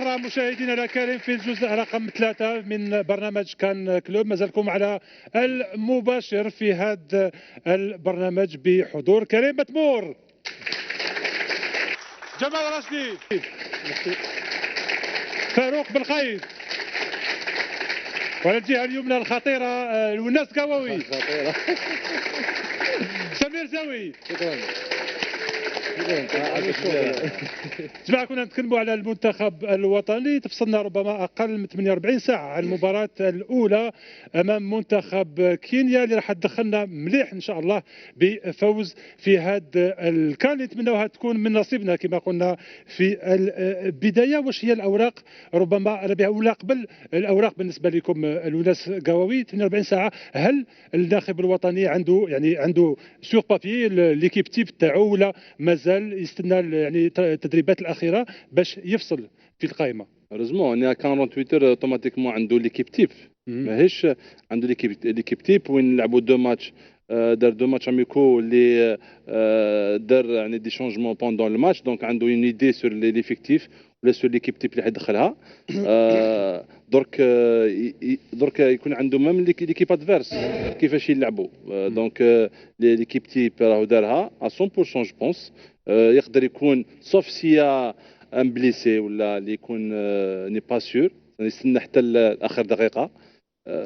مرة مشاهدينا الكريم في الجزء رقم 3 من برنامج كان كلوب. مازالكم على المباشر في هذا البرنامج بحضور كريم بتمور، جمال رشدي، فاروق بالخير، وعلى الجهة اليمنى الخطيرة الوناس قواوي، سمير زاوي. جماعة كنا نتكلموا على المنتخب الوطني، تفصلنا ربما أقل من 48 ساعة عن المباراة الأولى أمام منتخب كينيا اللي راح تدخلنا مليح إن شاء الله بفوز في هذا الكان اللي نتمناوها تكون من نصيبنا كما قلنا في البداية. واش هي الأوراق ربما أنا بها ولا قبل الأوراق بالنسبة لكم الوناس قواوي 48 ساعة؟ هل الناخب الوطني عنده سور بابي ليكيب تيب تاعو ولا مازال يستنى يعني التدريبات الاخيره باش يفصل في القائمه؟ هوريزمون انا كان 48 اوتوماتيكمون عنده ليكيب تيب، ماهيش عنده ليكيب تيب وين نلعبوا دو ماتش. دار دو ماتش اميكو اللي دار يعني دي شونجمون بوندون الماتش، دونك عنده اون ايدي سور ليفيكتيف ولا سور ليكيب تيب اللي حيدخلها. درك يكون عنده ميم ليكيب ادفيرس كيفاش يلعبوا. دونك ليكيب تيب راهو دارها 100% جو بونس. يقدر يكون سوف سيا ان بليسي ولا اللي يكون ني با سور يستنى حتى اخر دقيقه.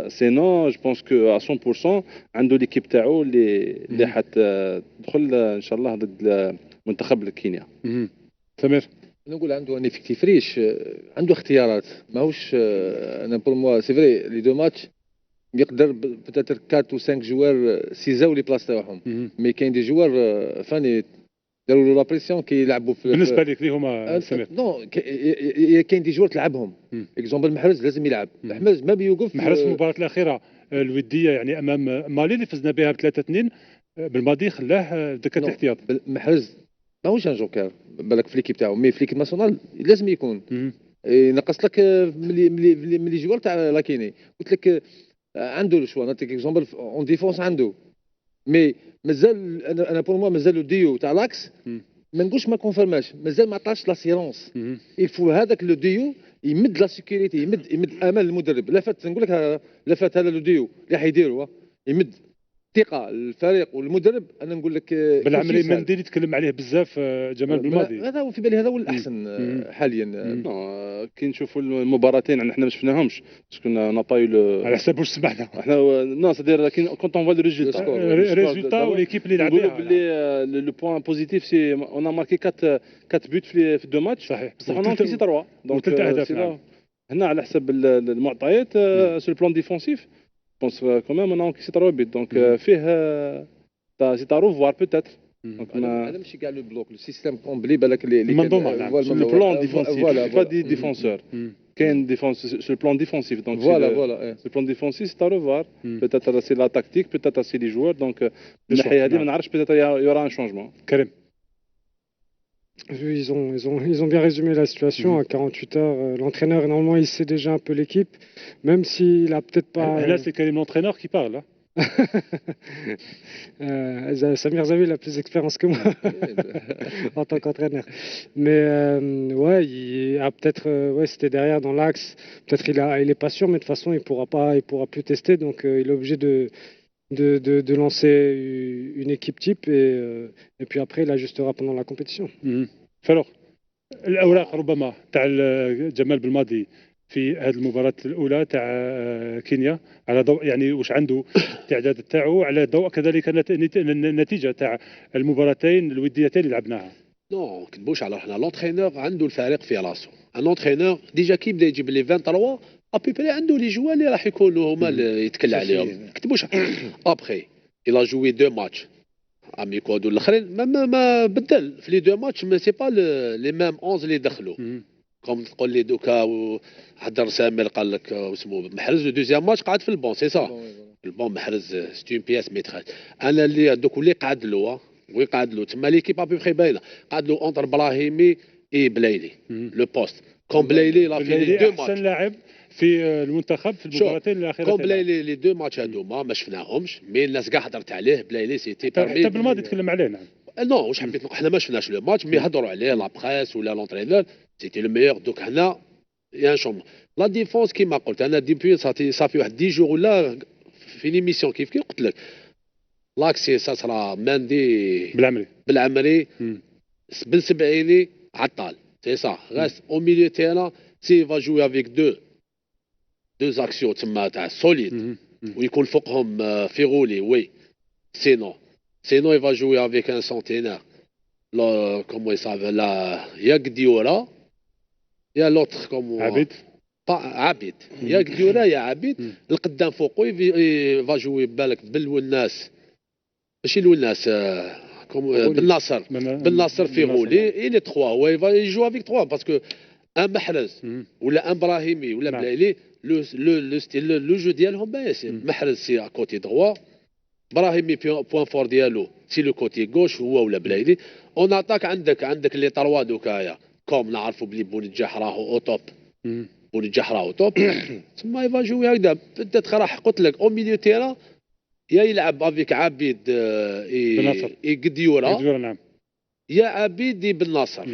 سينو جو بونس كو 100% عنده ليكيب تاعو اللي حتدخل ان شاء الله ضد منتخب كينيا. سمير نقول عنده ان افكتيف ريش، عنده اختيارات ماهوش. انا بور موا سي فري لي دو ماتش يقدر بتاتر 4 و 5 جوار سيزاو لي بلاص تاعهم، مي كاين دي جوار فاني داروا له لا بريسيون كيلعبوا في بالنسبه لك اللي هما سمير. نو كاين دي جوار تلعبهم. اكزومبل محرز لازم يلعب، محرز ما بيوقف. محرز في المباراه الاخيره الوديه يعني امام مالي اللي فزنا بها ب 3-2 بالماضي خلاه دكه الاحتياط. محرز ماهوش ان جوكر بالك في ليكيب تاعو، مي في ليكيب ناسيونال لازم يكون. نقص لك ملي جوار تاع لاكيني قلت لك عنده لو شوا. نعطيك اكزومبل اون ديفونس عنده، مي مازال انا بور موا مازال لو ديو تاع لاكس ما نقولش ما كونفيرماش، مازال ما عطاش لاسيرونس. يلفو هذاك لو ديو يمد لا سيكوريتي، يمد امان المدرب. لا فات نقول لك لا فات هذا لو ديو اللي حيديروا يمد ثقه الفريق والمدرب. انا نقول لك بالعملي مندي اللي تكلم عليه بزاف جمال بالماضي، هذا هو في بالي، هذا هو الاحسن حاليا. كي نشوفوا المباراتين احنا ما شفناهمش كنا نطايو على حساب واش سمعنا احنا نو سادير كونت اون فوا لو ريزولتا وليكيب اللي لعب نقولوا باللي لو بوان بوزيتيف سي اون ماركي 4 بوت في دو ماتش. صحيح بصح اون انكيسي 3 دونك 3 اهداف. هنا على حسب المعطيات سو البلان ديفونسيف بونس كومام انا انكيسي 3 بوت. دونك فيه سي تا روفوار بوتيتر. انا ماشي كاع لو بلوك لو سيستيم كومبلي بالك المنظومه لو بلان ديفونسيف با دي ديفونسور كاين ديفونس سو البلان ديفونسيف. دونك فوالا سو البلان ديفونسيف سي تا روفوار بوتيتر سي لا تاكتيك بوتيتر سي لي جوار. دونك من الناحيه هذه ما نعرفش بوتيتر يورا ان شونجمون. كريم Ils ont bien résumé la situation. À 48 heures, l'entraîneur, normalement, il sait déjà un peu l'équipe, même s'il a peut-être pas... Là, c'est quand même l'entraîneur qui parle. Samir Zawi a plus d'expérience que moi en tant qu'entraîneur. Mais ouais, il a peut-être, c'était derrière dans l'axe. Peut-être il est pas sûr, mais de toute façon, il pourra plus tester. Donc, il est obligé de lancer une équipe type et puis après il ajustera pendant la compétition. فاروق الاوراق ربما تاع جمال بالماضي في هذه المباراة الأولى تاع كينيا على ضوء يعني واش عنده التعداد تاعو على ضوء كذلك النتيجة تاع المباراتين الوديتين اللي لعبناها. نو كنبوش على حنا لونترينور عنده الفريق في راسه. ان لونترينور ديجا كي بدا يجيب لي 23 ابيبري عنده لي جوال اللي راح يكونوا هما اللي يتكل عليهم. كتبوش ابخي الى جوي دو ماتش اميكو هادو الاخرين ما بدل في لي دو ماتش، مي سي با لي ميم 11 اللي دخلوا. كوم تقول لي دوكا حضر سامر قال لك واسمو محرز لو دوزيام ماتش قعد في البون سي صح. البون محرز ستون بياس ميتريس. انا اللي دوك اللي قعد له ويقعد له تما ليكيب ابي بخي باينه قعد له اونتر براهيمي اي بلايلي لو بوست. كوم بلايلي لا في لي دو ماتش احسن لاعب في المنتخب في المباراتين الاخيرتين. كوم بلايلي لي دو ماتش هذوما ما شفناهمش، مي الناس كاع هضرت عليه. بلايلي سيتي حتى بالماضي تكلم عليه. نعم نو واش حبيت نقول، حنا ما شفناش لو ماتش مي هضروا عليه لا بريس ولا لونترينور سيتي لو ميور. دوك هنا يا شوم لا ديفونس كيما قلت انا ديبي صافي واحد 10 جور ولا في ليميسيون كيف قلت لك لاكسي سا سرا ماندي بالعمري بن سبعيني عطال سي سا غاس او ميليو تيران سي فا جوي افيك دو زاكسيون تما تاع سوليد ويكون فوقهم فيغولي وي سينو il va jouer avec un centenaire comment il s'appelle là يا قديورة يا l'autre comment عبيد يا قديورة يا عبيد القدام فوقو va jouer بالك بالناس ماشي الولناس بالناصر فيغولي il est 3 il va jouer avec 3 parce que un محرز ولا un براهيمي ولا بلايلي le jeu ديالهم بايس محرز سي à côté droit براهيمي بوان فور ديالو سي لو كوتي غوش هو ولا بلايلي اون اتاك عندك لي طروا دوكايا كوم نعرفوا بلي بونجاح راهو او توب بونجاح راهو توب تما يفا جوي هكذا بدات راح قلت لك او ميليو تيرا يا يلعب افيك عبيد قديوره نعم يا عبيد بن ناصر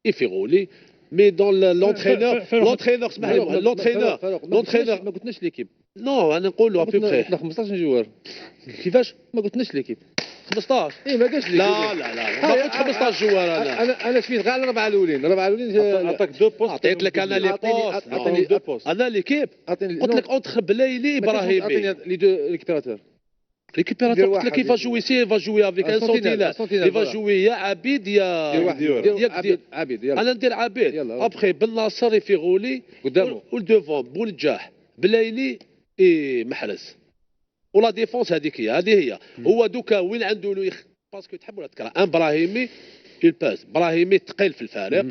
يفيغولي مي دون لونترينور اسمح لي لونترينور ما قلتناش ليكيب نو انا نقولوا ابي 15 جوار كيفاش ما قلتناش ليكيب 15 اي ما قالش لي لا ما قلتش 15 جوار انا شفيت غير الاربعه الاولين عطاك دو بوست عطيت لك انا لي بوست انا ليكيب قلت لك اونتر بلايلي ابراهيمي عطيني لي دو ريكيبيراتور قلت لك كيف جوي سي فا جوي افيك ان سونتينير فا جوي يا عبيد يا عبيد انا ندير عبيد ابخي بن ناصر فيغولي قدامه والدوفون بونجاح بلايلي محرز ولا ديفونس هذيك هي هو دوكا وين عنده لو باسكو تحب ولا تكره ان براهيمي الباس براهيمي ثقيل في الفارق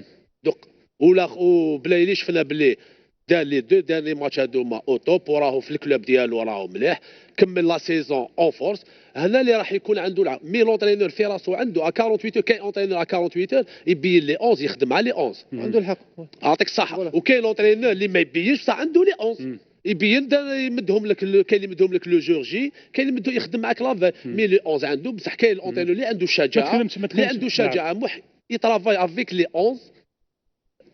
دوك ولا وبلايلي شفنا بلي دار لي دو داني ماتش هذوما او توب وراهو في الكلوب ديالو راهو مليح كمل لا سيزون اون فورس هنا اللي راح يكون عنده مي لونترينور في راسو عنده 48 كاين اونترينور 48 يبين لي 11 يخدم على لي 11 عنده الحق اعطيك الصح وكاين لونترينور اللي ما يبينش بصح عنده لي 11 يبين يمدهم لك كاين اللي يمدهم لك لو جور جي كاين اللي يمدو يخدم معك لافي مي لي 11 عنده بصح كاين الاونترينور اللي عنده شجاعه اللي عنده شجاعه يترافاي افيك لي 11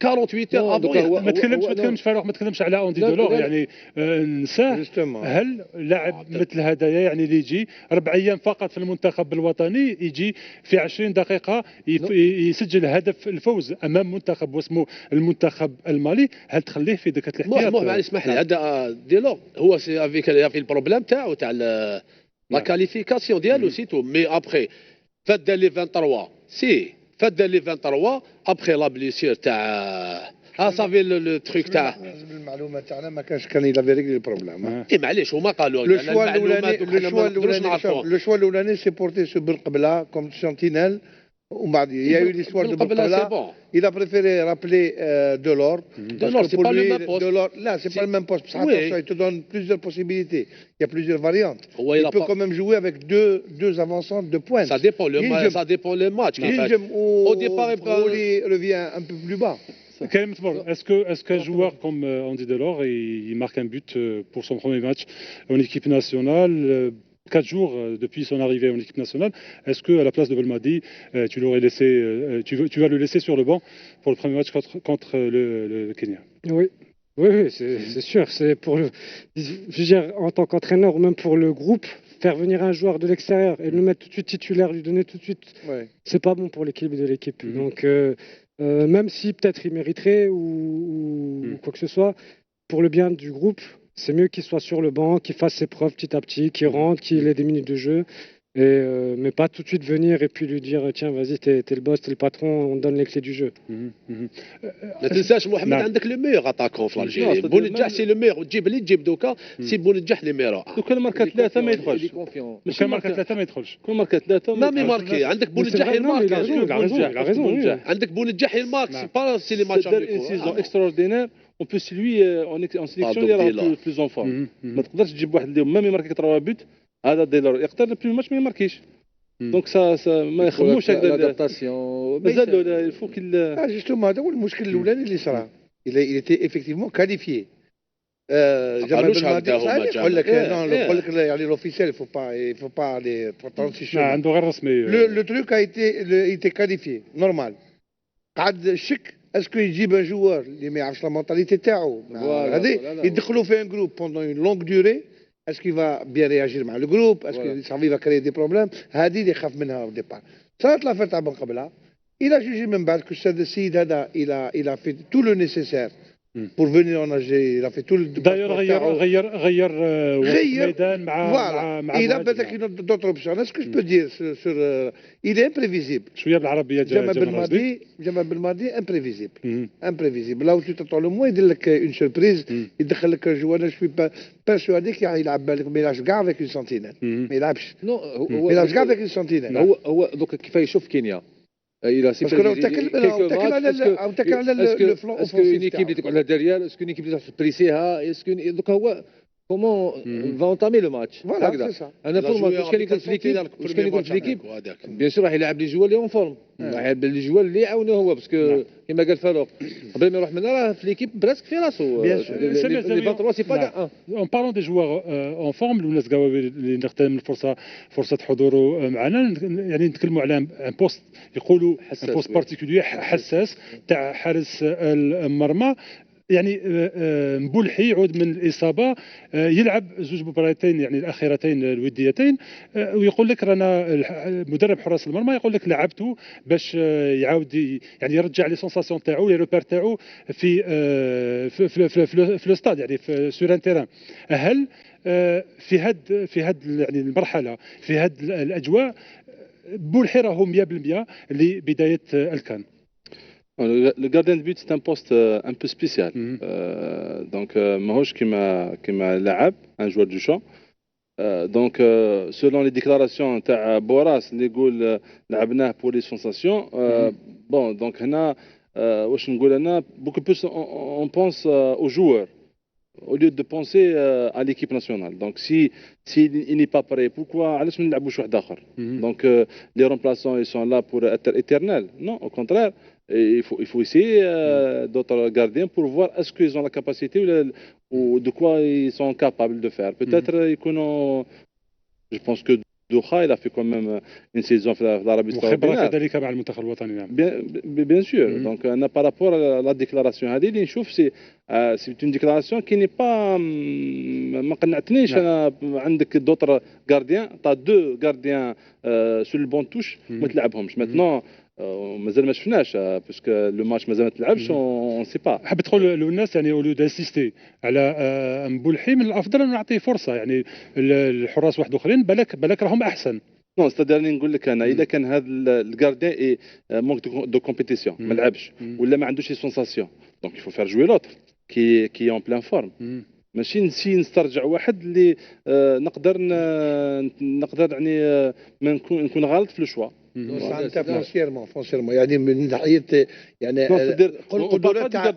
48 ما تكلمش فاروق ما تكلمش على اوندي دولور يعني نساه هل لاعب مثل هدايا يعني اللي يجي 4 ايام فقط في المنتخب الوطني يجي في 20 دقيقه يسجل هدف الفوز امام منتخب واسمه المنتخب المالي هل تخليه في دكه الاحتياط؟ معليش اسمح لي هذا ديلور هو سي افيك البروبليم تاعو تاع لا كاليفيكاسيون ديالو سيتو مي ابخي فاد لي 23 سي فاد لي 23 ابخي لا بليسير تاع صافي لو تروك تاع بالمعلومات تاعنا ما كانش كان يلا ريغلي البروبليم اي معليش هما قالوا لو شوا الاولاني سي بورتي سو بالقبله كوم سنتينيل ومن بعد يا يو ليستوار دو بالقبله il a préféré rappeler Delors c'est pas le même poste Delors là c'est pas le même poste parce attention il te donne plusieurs possibilités il y a plusieurs variantes il peut quand même jouer avec deux avançants de pointe ça dépend le match au départ il revient un peu plus bas. Est-ce qu'un joueur comme Andy Delors il marque un but pour son premier match en équipe nationale 4 jours depuis son arrivée en équipe nationale, est-ce que à la place de Belmadi, tu l'aurais laissé, tu vas le laisser sur le banc pour le premier match contre le Kenya? Oui, c'est sûr. C'est pour je veux dire, en tant qu'entraîneur ou même pour le groupe, faire venir un joueur de l'extérieur et le mettre tout de suite titulaire, lui donner tout de suite, c'est pas bon pour l'équilibre de l'équipe. Donc même si peut-être il mériterait ou quoi que ce soit, pour le bien du groupe. C'est mieux qu'il soit sur le banc, qu'il fasse ses preuves petit à petit, qu'il rentre, qu'il ait des minutes de jeu, mais pas tout de suite venir et puis lui dire tiens vas-y t'es le boss, t'es le patron, on donne les clés du jeu. ما تنساش محمد عندك لو ميور اتاكون في الجيري بونجاح سي لو ميور وتجيب اللي تجيب دوكا سي بونجاح نيميرو كان ماركا 3 ما يدخلش كان ماركا 3 ما يدخلش كان ماركا 3 ما ماركي عندك بونجاح يمارك عندك بونجاح يمارك سي با سي لي ماتش une saison extraordinaire on peut lui en sélection il est plus en forme ما تقدرش تجيب واحد اللي ميم يماركي 3 بوت هذا ديلور يقدر بلو ماتش ما يماركيش دونك سا ما يخموش هكذا الادابتاسيون مازال الفو كيل جوستومون هذا هو المشكل الاولاني اللي صرا il était effectivement qualifié قالوش هكذا هما يقول لك يقول لك يعني لوفيسيال il faut pas aller transition عنده غير رسمي le truc a été qualifié normal قعد شك اسكو يجيب ان جوار اللي ما يعرفش لا مونتاليتي تاعو هذه يدخلوا في ان جروب بوندون اون لونغ دوري اسكو يفا بيان رياجير مع الجروب اسكو صافي يفا كري دي بروبليم هذه اللي خاف منها او ديبار صارت لافير تاع بن قبله الى جوجي من بعد كو السيد هذا الى في تو لو نيسيسير pour venir en Algérie. Il a fait tout le d'ailleurs غير الميدان مع il a peut-être d'autres options. Est-ce que je peux dire sur il est imprévisible. شويه بالعربيه جمال بالماضي imprévisible. Là où tu t'attends le moins يدير لك une surprise يدخل لك جوانا. Je suis persuadé qu'il يلعب بالك ما يلعبش كاع avec une sentinelle. ما يلعبش كاع avec une sentinelle. هو دوك كيف يشوف كينيا il a parce que on تكل على le flanc offensif. une équipe اللي تقعد لها derrière est-ce qu'une équipe اللي تبريسيها est-ce qu'une دوك هو comment va entamer le match هكذا انا فورم واش كان يقول في ليكيب بيان سور راح يلعب لي جوار اللي اون فورم راح يلعب لي جوار اللي يعاونوه هو باسكو كما قال فاروق قبل ما يروح من راه في ليكيب براسك في راسو لي 23 سي با اون بارون دي جوار اون فورم الناس قاوي اللي نغتنم فرصه حضوره معنا يعني نتكلموا على ان بوست يقولوا ان بوست بارتيكولير حساس تاع حارس المرمى. يعني مبولحي يعود من الاصابه يلعب زوج مباراتين يعني الاخيرتين الوديتين ويقول لك رانا مدرب حراس المرمى يقول لك لعبته باش يعاود يعني يرجع لي سونساسيون تاعو لي روبير تاعو في في الاستاد يعني في سور ان تيران. هل في هاد يعني المرحله في هاد الاجواء بولحي راهو 100% لبدايه الكان؟ Le gardien de but c'est un poste un peu spécial. Donc ماهوش كيما لاعب un joueur du champ. Donc selon les déclarations تاع بوراس اللي يقول لعبناه pour les sensations. Bon donc هنا واش نقول انا beaucoup plus on pense aux joueurs au lieu de penser à l'équipe nationale. Donc si il n'est pas prêt, pourquoi علاش ما نلعبوش واحد اخر؟ Donc les remplaçants ils sont là pour être éternels. Non, au contraire. Et il faut essayer d'autres gardiens pour voir est-ce qu'ils ont la capacité ou de quoi ils sont capables de faire. Peut-être je pense que Doha il a fait quand même une saison في l'Arabie Saoudite. كذلك مع المنتخب الوطني نعم. Bien sûr. Donc on a par rapport à la déclaration هذه اللي نشوف c'est une déclaration qui n'est pas ما قنعتنيش. انا عندك d'autres gardiens t'as deux gardiens sur le banc de touche ما تلعبهمش maintenant. مازال ما شفناش باسكو لو ماتش مازال ما تلعبش اون سي با. حاب تقول للناس يعني اولو دانسيستي على مبولحي من الافضل انه نعطيه فرصه يعني الحراس واحد اخرين بالك راهم احسن. نو ستادير نقول لك انا اذا كان هذا الكارديان اي مونك دو كومبيتيسيون ما لعبش ولا ما عندوش لي سونساسيون دونك يفو فير جوي لوتر كي اون بلان فورم. ماشي نسترجع واحد اللي نقدر يعني ما نكون غلط في الشوا. انت فونسيرمون يعني من ناحيه يعني القدرات تاع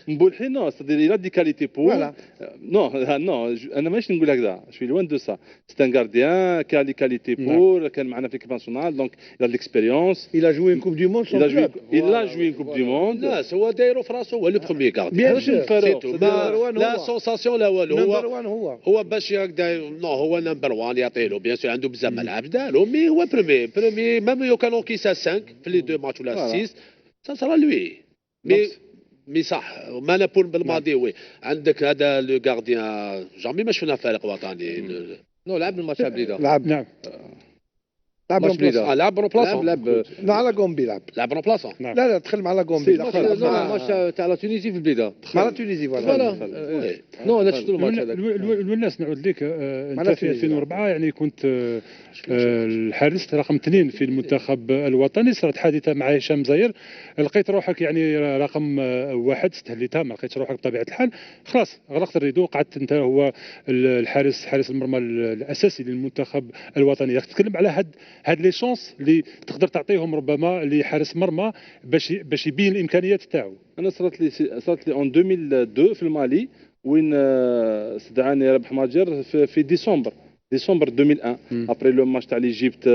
مبولحي نو ستادير الى دي كاليتي بور نو انا ماشي نقول هكذا شوي لوان دو سا سي ان غارديان كا دي كاليتي بور كان معنا في ليكيب ناسيونال دونك الى ليكسبيريونس il a joué une coupe du monde il a joué une coupe du monde. الناس هو دايرو في راسو هو لو بروميير غارديان لا سونساسيون لا والو هو باش هكذا نو هو نمبر 1 يعطيلو بيان سور عنده بزاف ملعب دارو مي هو بروميير même يو كان انكيس 5 في لي دو ماتش ولا 6 ça sera lui مي صح ما نابول بالماضي وي عندك هذا لو غارديان جامي ما شفنا فريق وطني نو لعب الماتش تاع بليده نعم لعب رومبلاسون لا على غومبي لعب رومبلاسون لا دخل مع لا غومبي الماتش تاع لا تونيزي في البليده مع لا تونيزي فوالا نو انا شفت الماتش هذاك الناس نعود لك انت في 2004 يعني كنت الحارس رقم 2 في المنتخب الوطني. صارت حادثه مع هشام زاير لقيت روحك يعني رقم 1 استهليتها ما لقيتش روحك بطبيعه الحال خلاص غلقت الريدو قعدت انت هو حارس المرمى الاساسي للمنتخب الوطني. تتكلم على هاد لي شونس اللي تقدر تعطيهم ربما لحارس مرمى باش يبين الامكانيات تاعو. انا صارت لي اون 2002 في المالي وين استدعاني ربح ماجر في ديسمبر 2001 ابري لو ماتش تاع ليجيبت 5-2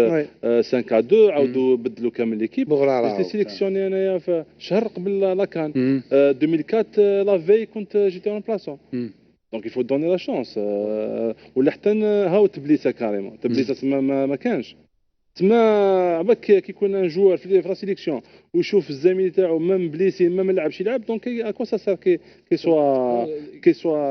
عاودوا بدلوا كامل ليكيب جيت سيليكسيوني انايا في شهر قبل لا كان 2004 لا في كنت جيتي اون بلاسون دونك يفو دوني لا شونس ولا حتى هاو تبليسه كاريمون تبليسه ما كانش تما عباك كي يكون ان جوار في لا سيليكسيون ويشوف الزميل تاعو ميم بليسي ما لعبش يلعب دونك اكوا سا سار كي سوا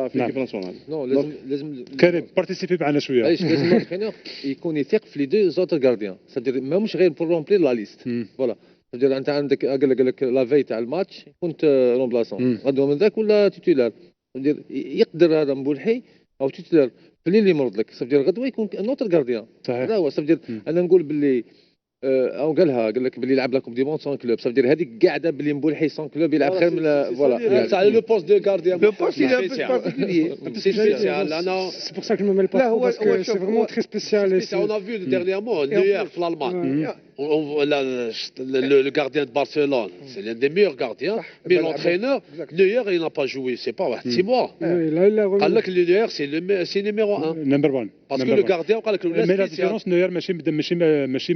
في ليكيب ناسيونال. نو لازم كريم بارتيسيبي معنا شويه. علاش لازم الانترينور يكون يثق في لي دو زوتر غارديان سادير ماهمش غير بور رومبلي لا ليست فوالا سادير انت عندك قال لك لا في تاع الماتش كنت رومبلاسون غدوه من ذاك ولا تيتولار سادير يقدر هذا مبولحي او تيتولار في اللي يمرض لك سادير غدوه يكون نوتر غارديان هذا هو سادير انا نقول باللي او قال لك باللي يلعب لا كوب دي موند سون كلوب سافدير هذيك قاعده باللي مبولحي سون كلوب يلعب خير من فوالا تاع لو بوست دو غارديان لو بوست il est un peu particulier. C'est pour ça que je me mêle pas trop, parce que c'est vraiment très spécial. On a vu dernièrement Neuer في l'Allemagne. Le gardien de Barcelone, c'est l'un des meilleurs gardiens. Mais l'entraîneur, Neuer, il n'a pas joué, c'est pas 6 mois. قال لك Neuer, c'est numéro 1. نمبر 1 Parce que le gardien قال لك مي لا ديفيرونس نوير ماشي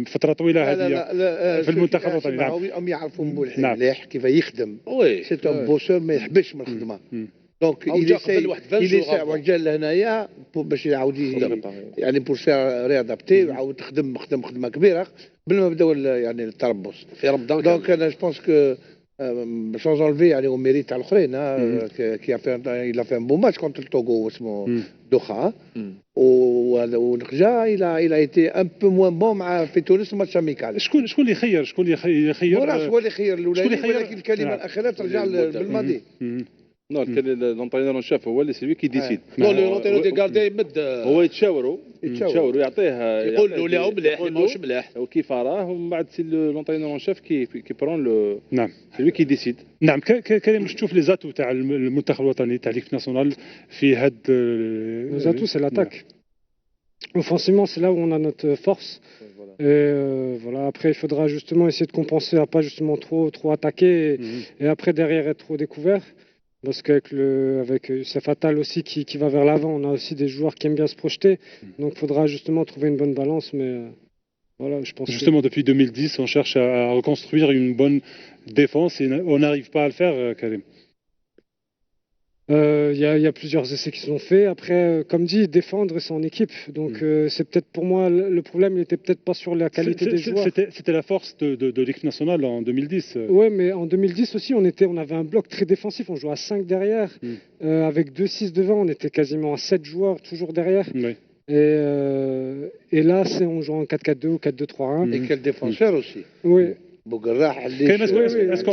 فتره طويله هذه في المنتخب الوطني. نعم هم يعرفوا مبولحي مليح كيف يخدم. سي ان بوسور ما يحبش من الخدمه. دونك يليسا وجا لهنايا باش يعاود يعني بور سير ريادابتي ويعاود خدم خدمه كبيره قبل ما بداو يعني التربص في رمضان. دونك انا جو بونس كو سون انلفي يعني او ميريت تاع الاخرين كي il a fait un beau match contre le Togo اسمه دوخا ونخجا il a été un peu moins bon مع في تونس ماتش اميكال. شكون اللي يخير وراس هو اللي يخير الاولاني ولكن الكلمه الاخيره ترجع بالماضي. نو لونترينور شاف هو اللي سي كي ديسيد. نو لونترينور دي غارديان يمد هو يتشاوروا يعطيه يقول له مليح ماهوش مليح وكيف راه ومن بعد سي لونترينور شاف كي برون لو. نعم سي كي ديسيد. نعم كريم واش تشوف لي زاتو تاع المنتخب الوطني تاع ليكيب ناسيونال في هاد لي زاتو سي لاتاك. Offensivement, c'est là où on a notre force. Et voilà. Après, il faudra justement essayer de compenser à pas justement trop attaquer et après derrière être trop découvert. Parce qu'avec Youssef Attal aussi qui va vers l'avant, on a aussi des joueurs qui aiment bien se projeter. Donc il faudra justement trouver une bonne balance. Mais voilà, je pense justement depuis 2010, on cherche à reconstruire une bonne défense et on n'arrive pas à le faire, Karim. Il y a plusieurs essais qui sont faits. Après, comme dit, défendre, c'est en équipe. Donc, c'est peut-être pour moi le problème, il n'était peut-être pas sur la qualité des joueurs. C'était la force de l'équipe nationale en 2010. Oui, mais en 2010 aussi, on avait un bloc très défensif. On jouait à 5 derrière. Avec 2-6 devant, on était quasiment à 7 joueurs toujours derrière. Oui. Et là, on joue en 4-4-2 ou 4-2-3-1. Et quel défenseur aussi. Oui. Est-ce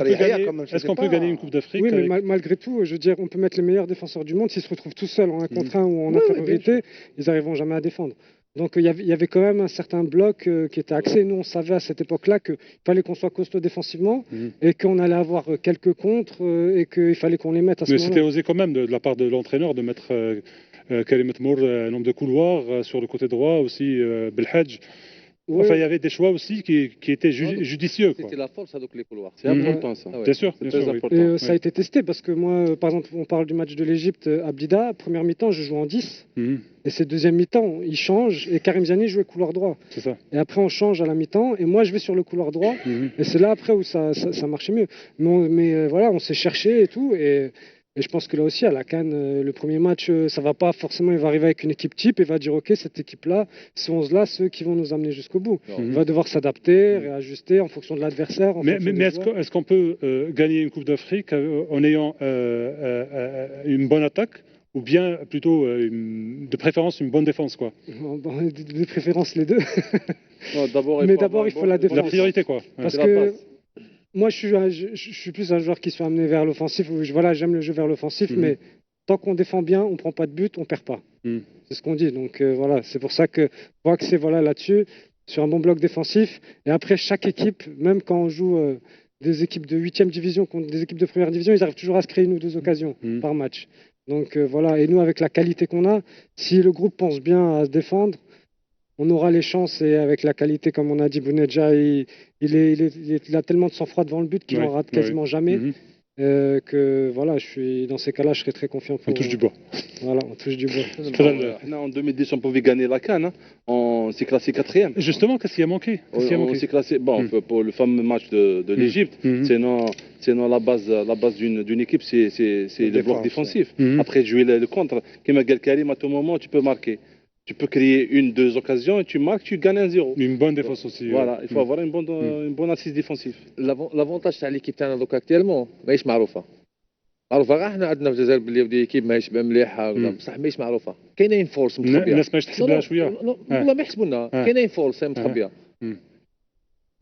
qu'on peut gagner une Coupe d'Afrique? Oui, mais malgré tout, je veux dire, on peut mettre les meilleurs défenseurs du monde, s'ils se retrouvent tout seuls en 1 contre 1 ou en infériorité, ils n'arriveront jamais à défendre. Donc il y avait quand même un certain bloc qui était axé. Nous, on savait à cette époque-là qu'il fallait qu'on soit costaud défensivement et qu'on allait avoir quelques contres et qu'il fallait qu'on les mette à ce moment-là. Mais c'était osé quand même de la part de l'entraîneur de mettre Karim Tmour un nombre de couloirs sur le côté droit, aussi Belhadj. Enfin, il y avait des choix aussi qui étaient judicieux. C'était la force avec les couloirs. C'est important ça. Bien sûr, c'est très important. Et ça a été testé parce que moi, par exemple, on parle du match de l'Égypte à Blida. Première mi-temps, je joue en 10. Et c'est deuxième mi-temps, il change et Karim Ziani jouait couloir droit. C'est ça. Et après, on change à la mi-temps et moi, je vais sur le couloir droit. Et c'est là après où ça marchait mieux. Mais voilà, on s'est cherché et tout. Et je pense que là aussi, à la CAN, le premier match, ça va pas forcément, il va arriver avec une équipe type et va dire, ok, cette équipe-là, ces 11-là, ceux qui vont nous amener jusqu'au bout. Il va devoir s'adapter, réajuster en fonction de l'adversaire. Mais est-ce qu'on peut gagner une Coupe d'Afrique en ayant une bonne attaque ou bien plutôt, de préférence, une bonne défense, quoi? De préférence, les deux. Non, mais d'abord, il faut la défense. La priorité, quoi. Parce que moi, je suis plus un joueur qui se fait amener vers l'offensif. Voilà, j'aime le jeu vers l'offensif, mais tant qu'on défend bien, on ne prend pas de but, on ne perd pas. C'est ce qu'on dit. Donc voilà, c'est pour ça que faut axer là-dessus, sur un bon bloc défensif. Et après, chaque équipe, même quand on joue des équipes de 8e division contre des équipes de première division, ils arrivent toujours à se créer 1 ou 2 occasions par match. Donc voilà, et nous, avec la qualité qu'on a, si le groupe pense bien à se défendre, on aura les chances. Et avec la qualité, comme on a dit, Bounedja, il a tellement de sang-froid devant le but qu'il n'en rate quasiment jamais. Que voilà, dans ces cas-là, je serais très confiant. On touche du bois. Voilà, on touche du bois. En 2010, on pouvait gagner la CAN. On s'est classé 4e. Justement, qu'est-ce qui a manqué? On s'est classé, pour le fameux match de l'Égypte, sinon la base d'une équipe, c'est le bloc défensif. Après, jouer le contre, comme a dit Karim, à tout moment, tu peux marquer. Tu peux créer une, deux occasions et tu marques, tu gagnes 1-0. Une bonne défense aussi. Voilà, il faut avoir une bonne assise défensive. لافونتاج تاع ليكيب تاعنا دوكا اكتيلمون ماهيش معروفه غير احنا عندنا في الجزائر باللي بدي ايكيب ماهيش مليحه ولا بصح ماهيش معروفه كاينين فورس متخبيه الناس ماهيش تحسب لها شويه والله ما يحسبونا كاينين فورس متخبيه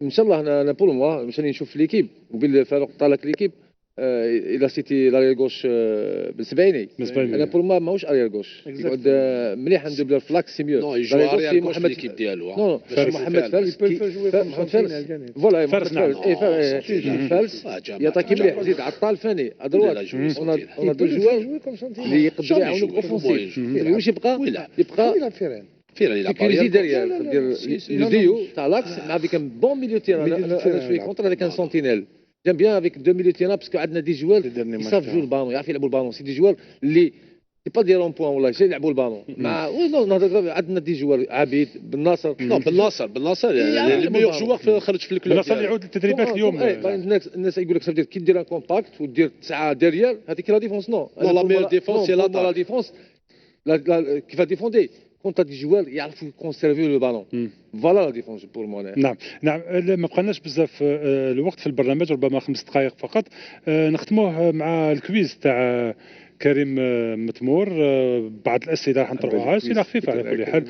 ان شاء الله انا بور موا مشاني نشوف في ليكيب وبالفاروق طالك ليكيب الى سيتي لارير غوش بالسبعيني انا بور ما ماهوش ارير غوش يقعد مليح عنده بلا فلاكس سي ميو نو يجوا ارير غوش ليكيب ديالو نو محمد فارس فوالا فارس فارس يعطيك مليح زيد عطال فاني ادروات اون دو جوار اللي يقدروا يعاونوك اوفونسيف واش يبقى فيران سيكوريزي ديريير لو ديو تاع لاكس مع افيك ان بون ميليو تيران انا شوي كونتر هذاك ان سونتينيل جام بيان افيك دو ميليو تيران باسكو عندنا دي جوار يصاف جو البالون يعرف يلعبوا البالون سي دي جوار اللي سي با دي رون بوان والله سي يلعبوا البالون مع عندنا دي جوار عبيد بالناصر نو بالناصر لي ميور جوار خرج في الكلوب بالناصر يعود للتدريبات اليوم الناس يقول لك كي دير ان كومباكت ودير 9 ديريير هذيك لا ديفونس نو لا ميور ديفونس سي لا ديفونس كيف ديفوندي كونت دي جوار يعرفوا يكونسيرفيو لو بالون فوالا لا ديفونس بور مو. نعم ما بقناش بزاف الوقت في البرنامج ربما 5 دقائق فقط نختموه مع الكويز تاع كريم متمور بعض الاسئله راح نطرحوها اسئله خفيفه على كل حال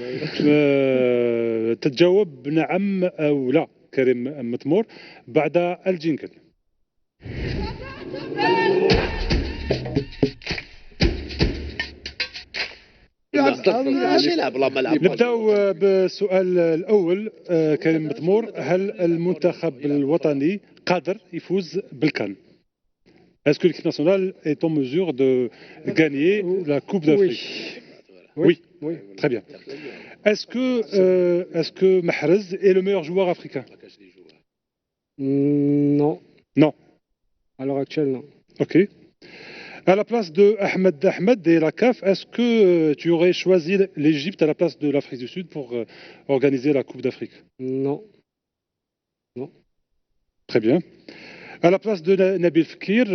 تتجاوب نعم او لا كريم متمور بعد الجينكل. نبداو بالسؤال الاول كريم متمور هل المنتخب الوطني قادر يفوز بالكان؟ Est-ce que l'équipe nationale est en mesure de gagner la Coupe d'Afrique? Oui, très bien. Est-ce que Mahrez est le meilleur joueur africain? Non. Non. À l'heure actuelle, non. Ok. À la place de Ahmed et la CAF, est-ce que tu aurais choisi l'Égypte à la place de l'Afrique du Sud pour organiser la Coupe d'Afrique? Non. Non. Très bien. À la place de Nabil Fekir,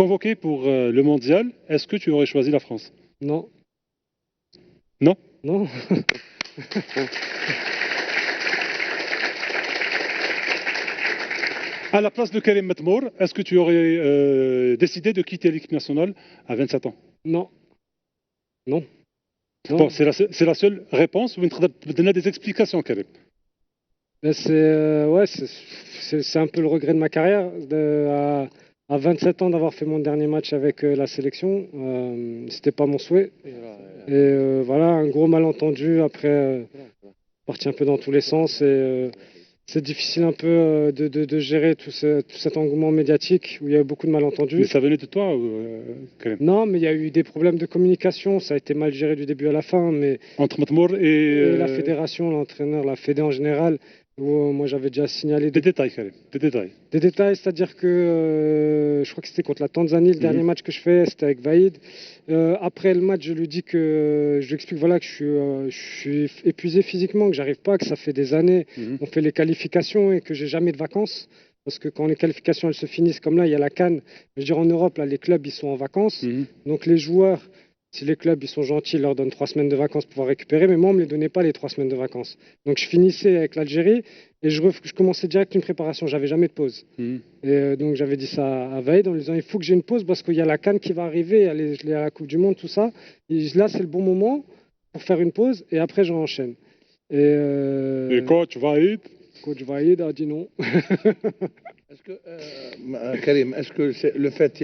convoqué pour le mondial, est-ce que tu aurais choisi la France? Non. Non? Non. À la place de Karim Matmour, est-ce que tu aurais décidé de quitter l'équipe nationale à 27 ans? Non. Non. Bon, c'est la seule réponse ou tu donner des explications, Karim? C'est un peu le regret de ma carrière à 27 ans d'avoir fait mon dernier match avec la sélection. C'était pas mon souhait. Et voilà, un gros malentendu après parti un peu dans tous les sens et c'est difficile un peu de gérer tout cet engouement médiatique où il y a eu beaucoup de malentendus. Mais ça venait de toi Karim? Non, mais il y a eu des problèmes de communication. Ça a été mal géré du début à la fin. Mais entre Matmour et la fédération, l'entraîneur, la fédé en général, où moi j'avais déjà signalé des détails, Karim. Des détails, c'est-à-dire que je crois que c'était contre la Tanzanie, le dernier match que je fais, c'était avec Vaïd. Après le match, je lui dis que je lui explique voilà que je suis épuisé physiquement, que j'arrive pas, que ça fait des années, on fait les qualifications et que j'ai jamais de vacances. Parce que quand les qualifications elles se finissent comme là, il y a la CAN. Je veux dire en Europe là, les clubs ils sont en vacances, donc les joueurs. Si les clubs ils sont gentils, ils leur donnent 3 semaines de vacances pour pouvoir récupérer, mais moi on me les donnait pas les 3 semaines de vacances. Donc je finissais avec l'Algérie et je commençais direct une préparation, j'avais jamais de pause. Et donc j'avais dit ça à Vaïd en lui disant il faut que j'ai une pause parce qu'il y a la CAN qui va arriver, il y a la Coupe du Monde, tout ça. Et là c'est le bon moment pour faire une pause et après j'enchaîne. Et coach Vaïd a dit non. Est-ce que Karim, est-ce que le fait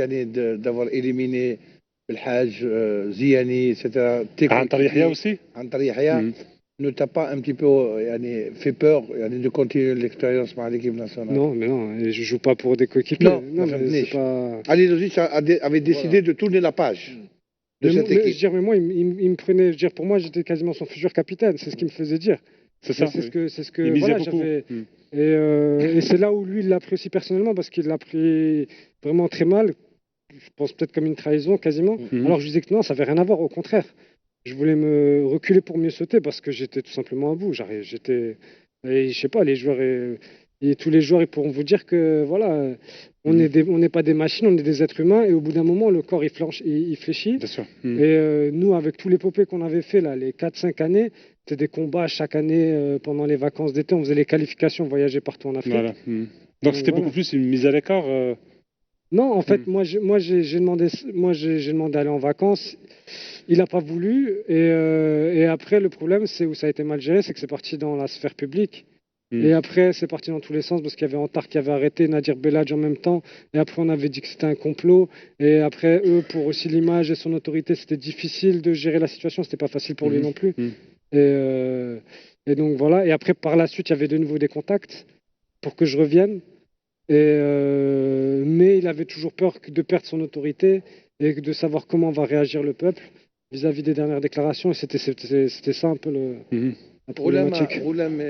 d'avoir éliminé Belhaj, Ziani, etc. Antar Yahya aussi. Antar Yahya ne t'a pas un petit peu fait peur de continuer l'expérience avec l'équipe nationale? Non, mais non, je joue pas pour des coéquipiers. Non, mais c'est pas... Ali Lozic avait décidé de tourner la page de cette équipe. Mais moi, il me prenait, pour moi, j'étais quasiment son futur capitaine, c'est ce qu'il me faisait dire. C'est ça. C'est ce que il voilà, beaucoup. Et c'est là où lui, il l'a pris aussi personnellement, parce qu'il l'a pris vraiment très mal. Je pense peut-être comme une trahison quasiment. Alors je lui disais que non, ça n'avait rien à voir, au contraire. Je voulais me reculer pour mieux sauter parce que j'étais tout simplement à bout. Et je sais pas, les joueurs et tous les joueurs ils pourront vous dire que voilà, On n'est pas des machines, on est des êtres humains. Et au bout d'un moment, le corps, il fléchit. Bien sûr. Et nous, avec tout l'épopée qu'on avait fait, là, les 4-5 années, c'était des combats chaque année pendant les vacances d'été. On faisait les qualifications, on voyageait partout en Afrique. Voilà. Donc c'était beaucoup plus une mise à l'écart. Non, en fait, moi, j'ai demandé d'aller en vacances. Il n'a pas voulu. Et après, le problème, c'est où ça a été mal géré, c'est que c'est parti dans la sphère publique. Et après, c'est parti dans tous les sens parce qu'il y avait Antar qui avait arrêté Nadir Belladj en même temps. Et après, on avait dit que c'était un complot. Et après, eux, pour aussi l'image et son autorité, c'était difficile de gérer la situation. C'était pas facile pour lui non plus. Et donc voilà. Et après, par la suite, il y avait de nouveau des contacts pour que je revienne. Mais il avait toujours peur de perdre son autorité et de savoir comment va réagir le peuple vis-à-vis des dernières déclarations. Et c'était ça un peu la problématique. Roulem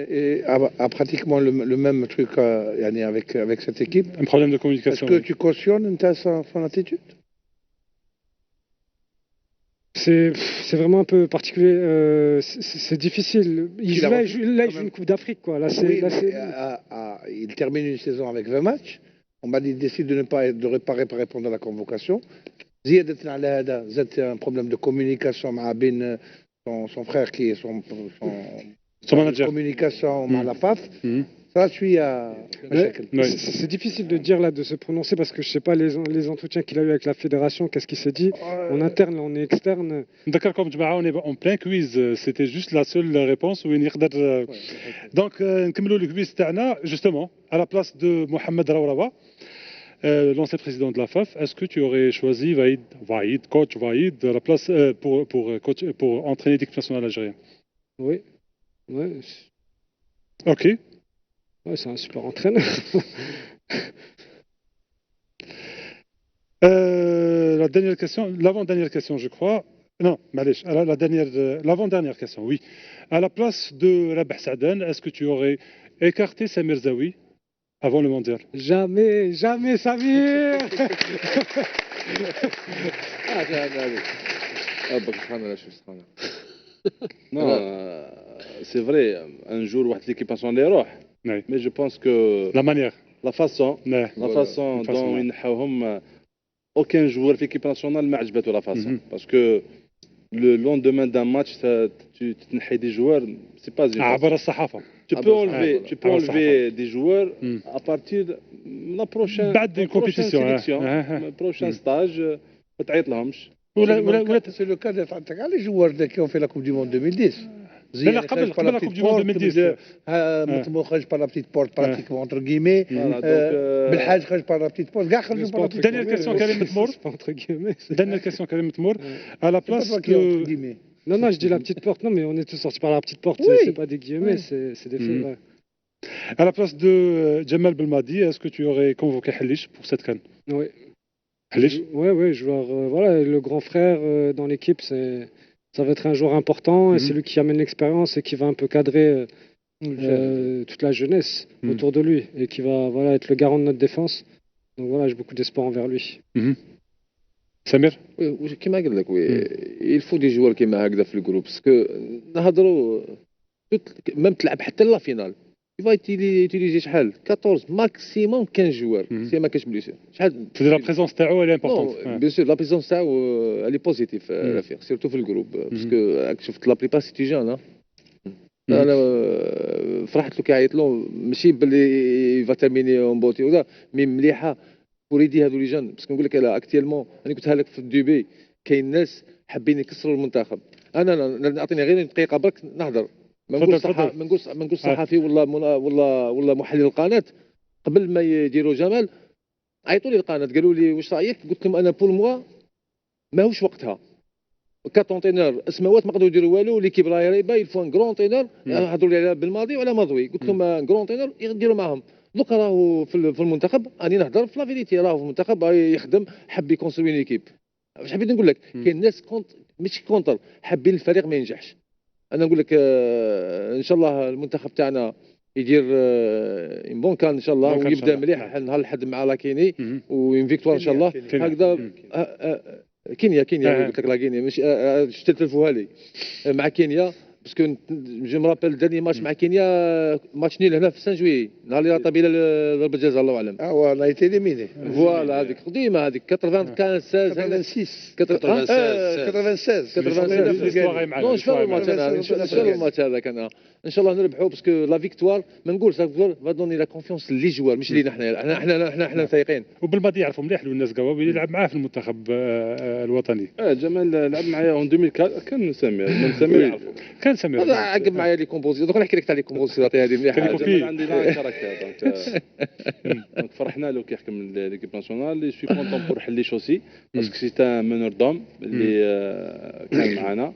a pratiquement le même truc avec cette équipe. Un problème de communication. Est-ce que tu cautionnes son attitude? C'est vraiment un peu particulier. C'est difficile. Là, il joue une Coupe d'Afrique, quoi. Il termine une saison avec 20 matchs. On m'a dit décide de ne pas répondre à la convocation. زيادة على هذا زاد un problème de communication مع بين son frère qui est son manager. Communication مع la FAF. Ça suit à C'est difficile de dire là, de se prononcer parce que je sais pas les entretiens qu'il a eu avec la fédération, qu'est-ce qu'il s'est dit en interne, on est externe. D'accord, comme tu m'as, on est en plein quiz, c'était juste la seule réponse où il يقدر. Donc نكملوا le quiz تاعنا justement à la place de Mohamed Raourawa, l'ancien président de la FAF. Est-ce que tu aurais choisi coach Vaïd à la place pour entraîner l'équipe nationale algérienne? Oui. Ouais. Ok. Ouais, c'est un super entraîneur. La dernière question, l'avant-dernière question, je crois. Non, l'avant-dernière question, oui. À la place de Rabah Sadan, est-ce que tu aurais écarté Samir Zawi avant le mondial? Jamais Samir. Non, c'est vrai, un jour, l'équipe nationale يروح. Mais je pense que la façon dont ils aucun joueur de l'équipe nationale m'a عجبته la façon. Parce que le lendemain d'un match, tu t'enlèves des joueurs, c'est pas une façon. Tu peux enlever des joueurs à partir de la prochaine sélection, le prochain stage, تعيط لهمش. C'est le cas des joueurs qui ont fait la Coupe du Monde 2010. لا قبل la Coupe du Monde 2010 متمو خرج par la petite porte pratiquement entre guillemets. بالحاج خرج par la petite porte كاع خرجوا par la petite porte. Dernière question Karim Tmour. Entre guillemets. Dernière question Karim Tmour. À la place de Non, je dis la petite porte. Non, mais on est tous sortis par la petite porte. C'est pas des guillemets, c'est des faits. Ouais. À la place de Jamal Belmadi, est-ce que tu aurais convoqué Halish pour cette CAN? Oui. Halish? Oui, joueur. Voilà, le grand frère dans l'équipe, ça va être un joueur important et c'est lui qui amène l'expérience et qui va un peu cadrer toute la jeunesse autour de lui et qui va être le garant de notre défense. Donc voilà, j'ai beaucoup d'espoir envers lui. Samir? Oui, كما قلت لك il faut des joueurs كيما هكذا في الجروب باسكو نهضروا même تلعب حتى لا فينال il va utiliser شحال 14 maximum 15 joueurs si ما كاش بليسير شحال la présence تاعو elle est importante. Bien sûr, la présence تاعو elle est positive surtout في الجروب باسكو راك شفت لا بريبا سيتي جون. انا فرحت له كيعيط له ماشي باللي فا تيرميني اون بوتي ولا مي مليحه وريدي هادو لي جون باسكو نقول لك انا اكتيلمون انا قلتها لك في الدوبي كاين ناس حابين يكسروا المنتخب. انا نعطيني غير دقيقه برك نهضر ما نقول صحفي ولا محلل القناه قبل ما يديروا جمال عيطوا لي القناه قالوا لي واش رايك قلت لهم انا بول موا ماهوش وقتها كاتونتينور اسموات ما قدروا يديروا والو ليكيب راهي ريبا يلفو ان كرون تينور هضروا لي على بالماضي وعلى ماضوي قلت لهم ان كرون تينور يديروا معاهم دوك راهو في المنتخب راني نهضر في لا فيريتي راهو في المنتخب يخدم حب يكونستروي ليكيب. واش حبيت نقول لك كاين ناس ماشي كونتر حابين الفريق ما ينجحش. انا نقول لك ان شاء الله المنتخب تاعنا يدير ان بون كان ان شاء الله ويبدا مليح نهار الحد مع لاكيني وين فيكتوار ان شاء الله هكذا. كينيا قلت لك لا كينيا ماشي شتلفوها لي مع كينيا باسكو جو مرابيل داني ماتش مع كينيا ماتش نيل هنا في سان جوي نهار اللي طاب الى ضربه جزاء الله اعلم. هو لا ايتيليميني فوالا هذيك قديمه هذيك 95 86 96 شفاو الماتش هذاك انا ان شاء الله نربحوا باسكو لا فيكتوار ما نقولش لا فيكتوار فا دوني لا كونفيونس لي جوار مش لينا احنا فايقين. وبالماضي يعرفوا مليح الناس قواوي يلعب معاه في المنتخب الوطني. جمال لعب معايا اون 2004 كان سمير يعرفو. كان سمير هذا عقب معايا لي كومبوزي دوك نحكي لك تاع لي كومبوزيات هذه مليحه. جمال عندي لا كاركتير دونك فرحنا له كي يحكم ليكيب ناسيونال لي سوي كونطون بور حليش اوسي باسكو سي ان مونور دوم اللي كان معنا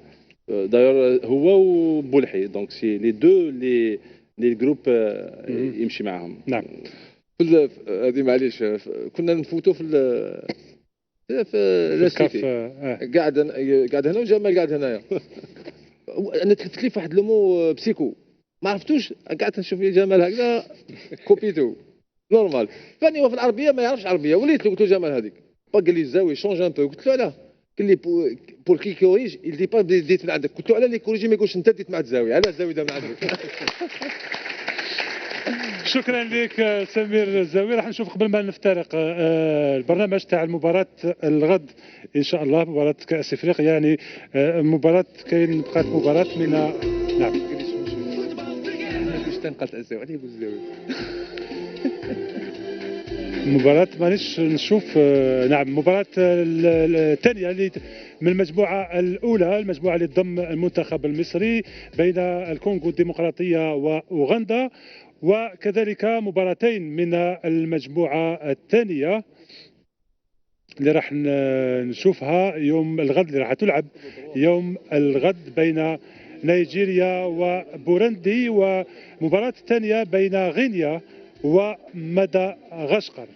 دايور هو وبولحي دونك سي لي دو لي الجروب يمشي معاهم. نعم هذه معليش كنا نفوتوا في الكاف قاعد هنا وجمال قاعد هنايا. انا تكتب لي في واحد لومو بسيكو ما عرفتوش قعدت نشوف فيه جمال هكذا كوبيتو نورمال فاني هو في العربيه ما يعرفش عربيه وليت له قلت له جمال هذيك قال لي الزاويه شونج ان بو قلت له علاه قال لي بور كي كوريج il dit pas ديت من عندك قلت له علاه اللي كوريجي ما يقولش انت ديت مع الزاويه علاه الزاويه ده من عندك. شكرا لك سمير الزاوي. راح نشوف قبل ما نفترق البرنامج تاع المباراة الغد ان شاء الله مباراة كأس افريقيا يعني مباراة كاين بقات مباراة من نعم تنقلت الزاويه عليه الزاويه مباراة مانيش نشوف نعم مباراة الثانية اللي من المجموعة الأولى المجموعة اللي تضم المنتخب المصري بين الكونغو الديمقراطية وأوغندا وكذلك مباراتين من المجموعة الثانية اللي راح نشوفها يوم الغد اللي راح تلعب يوم الغد بين نيجيريا وبوروندي ومباراة الثانية بين غينيا ومدغشقر.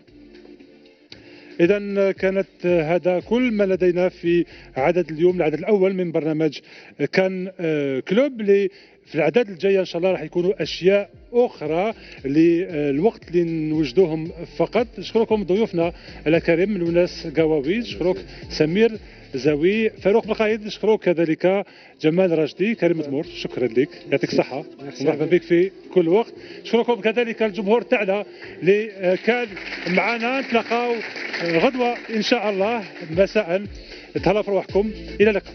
إذا كانت هذا كل ما لدينا في عدد اليوم العدد الأول من برنامج كان كلوب اللي في الأعداد الجاية إن شاء الله راح يكونوا أشياء أخرى للوقت اللي نوجدوهم فقط. نشكركم ضيوفنا الكريم لوناس قواوي، نشكرك سمير زاوي، فاروق بقايد، نشكرك كذلك جمال راشدي، كريم دمور، شكرا لك يعطيك الصحة ومرحبا بك في كل وقت. نشكركم كذلك الجمهور تاعنا اللي كان معنا. نتلاقاو غدوة إن شاء الله مساء. تهلا في روحكم، إلى اللقاء.